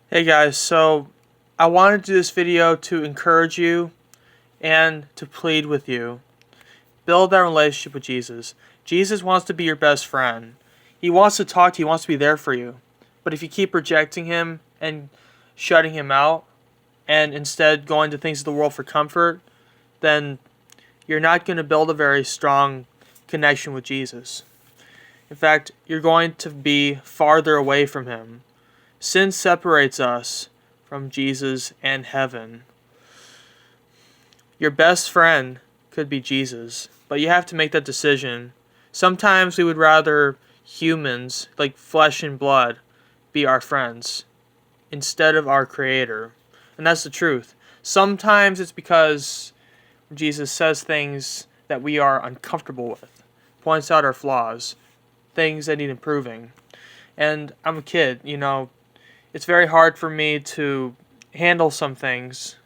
Hey guys, so I wanted to do this video to encourage you and to plead with you. Build that relationship with Jesus. Jesus wants to be your best friend. He wants to talk to you, he wants to be there for you. But if you keep rejecting him and shutting him out and instead going to things of the world for comfort, then you're not going to build a very strong connection with Jesus. In fact, you're going to be farther away from him. Sin separates us from Jesus and heaven. Your best friend could be Jesus, but you have to make that decision. Sometimes we would rather humans, like flesh and blood, be our friends instead of our Creator. And that's the truth. Sometimes it's because Jesus says things that we are uncomfortable with, points out our flaws, things that need improving. And I'm a kid, it's very hard for me to handle some things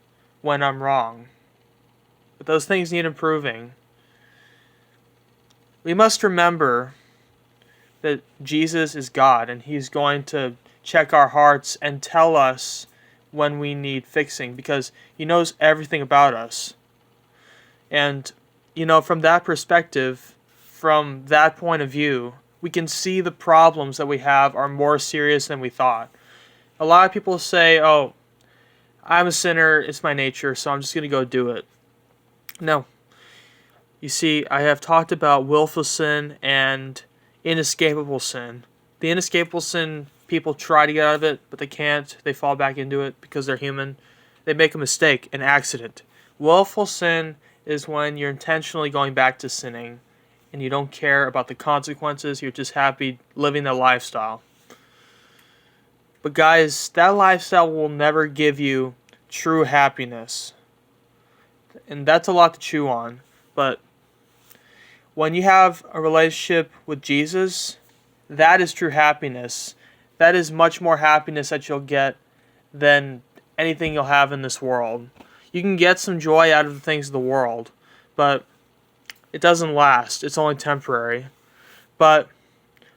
when I'm wrong. But those things need improving. We must remember that Jesus is God and He's going to check our hearts and tell us when we need fixing because He knows everything about us. And, from that perspective, from that point of view, we can see the problems that we have are more serious than we thought. A lot of people say, oh, I'm a sinner, it's my nature, so I'm just going to go do it. No. You see, I have talked about willful sin and inescapable sin. The inescapable sin, people try to get out of it, but they can't. They fall back into it because they're human. They make a mistake, an accident. Willful sin is when you're intentionally going back to sinning and you don't care about the consequences, you're just happy living the lifestyle. But guys, that lifestyle will never give you true happiness. And that's a lot to chew on. But when you have a relationship with Jesus, that is true happiness. That is much more happiness that you'll get than anything you'll have in this world. You can get some joy out of the things of the world, but it doesn't last. It's only temporary. But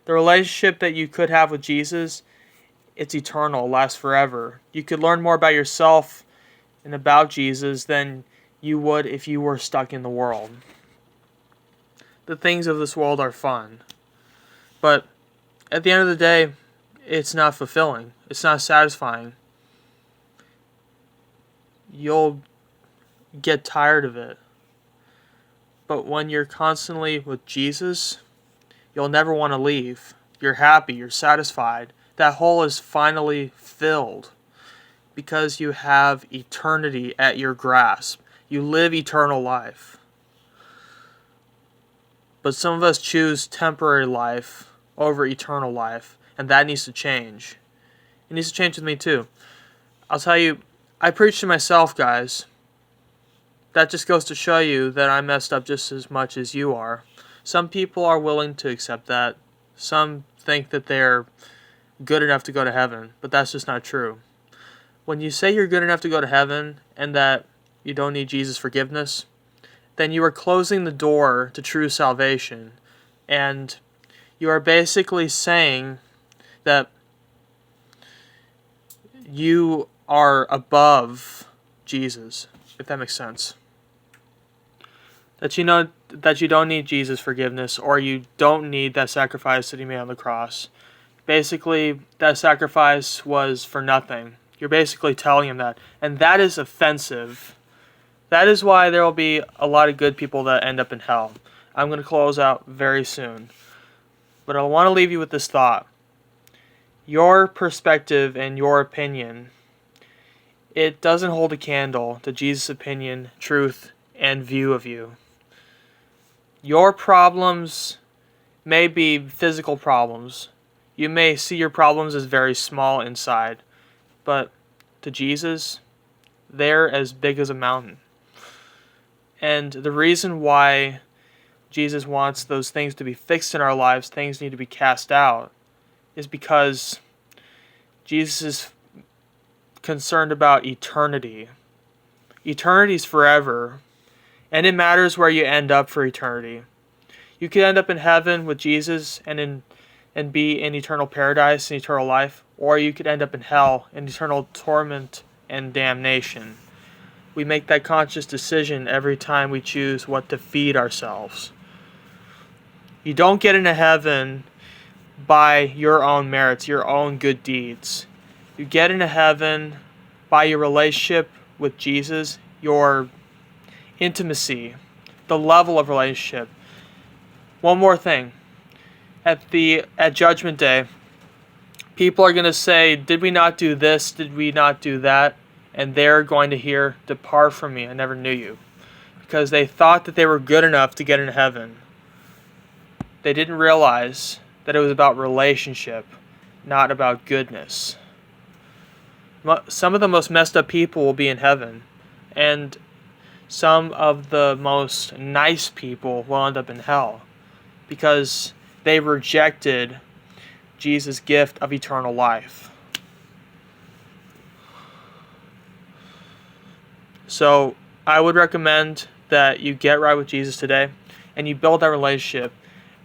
the relationship that you could have with Jesus, it's eternal, lasts forever. You could learn more about yourself and about Jesus than you would if you were stuck in the world. The things of this world are fun, but at the end of the day, it's not fulfilling. It's not satisfying. You'll get tired of it. But when you're constantly with Jesus, you'll never want to leave. You're happy, you're satisfied. That hole is finally filled because you have eternity at your grasp. You live eternal life. But some of us choose temporary life over eternal life, and that needs to change. It needs to change with me too. I'll tell you, I preach to myself, guys. That just goes to show you that I messed up just as much as you are. Some people are willing to accept that. Some think that they're good enough to go to heaven, but that's just not true. When you say you're good enough to go to heaven and that you don't need Jesus' forgiveness, then you are closing the door to true salvation. And you are basically saying that you are above Jesus, if that makes sense. That you don't need Jesus' forgiveness, or you don't need that sacrifice that He made on the cross. Basically, that sacrifice was for nothing. You're basically telling Him that. And that is offensive. That is why there will be a lot of good people that end up in hell. I'm going to close out very soon. But I want to leave you with this thought. Your perspective and your opinion, it doesn't hold a candle to Jesus' opinion, truth, and view of you. Your problems may be physical problems. You may see your problems as very small inside. But to Jesus, they're as big as a mountain. And the reason why Jesus wants those things to be fixed in our lives, things need to be cast out, is because Jesus is concerned about eternity. Eternity is forever, and it matters where you end up for eternity. You could end up in heaven with Jesus and be in eternal paradise and eternal life, or you could end up in hell in eternal torment and damnation. We make that conscious decision every time we choose what to feed ourselves. You don't get into heaven by your own merits, your own good deeds. You get into heaven by your relationship with Jesus, your intimacy, the level of relationship. One more thing. At Judgment Day, people are going to say, did we not do this? Did we not do that? And they're going to hear, depart from me, I never knew you. Because they thought that they were good enough to get into heaven. They didn't realize that it was about relationship, not about goodness. Some of the most messed up people will be in heaven, and some of the most nice people will end up in hell because they rejected Jesus' gift of eternal life. So I would recommend that you get right with Jesus today and you build that relationship.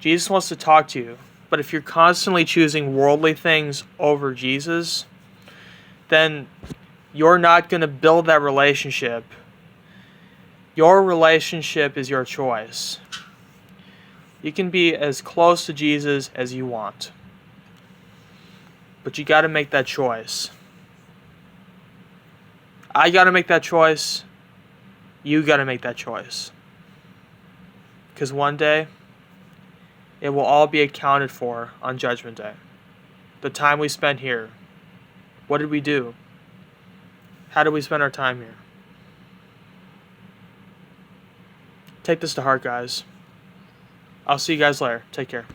Jesus wants to talk to you, but if you're constantly choosing worldly things over Jesus, then you're not going to build that relationship. Your relationship is your choice. You can be as close to Jesus as you want, but you got to make that choice. I got to make that choice. You got to make that choice. Because one day, it will all be accounted for on Judgment Day. The time we spent here. What did we do? How did we spend our time here? Take this to heart, guys. I'll see you guys later. Take care.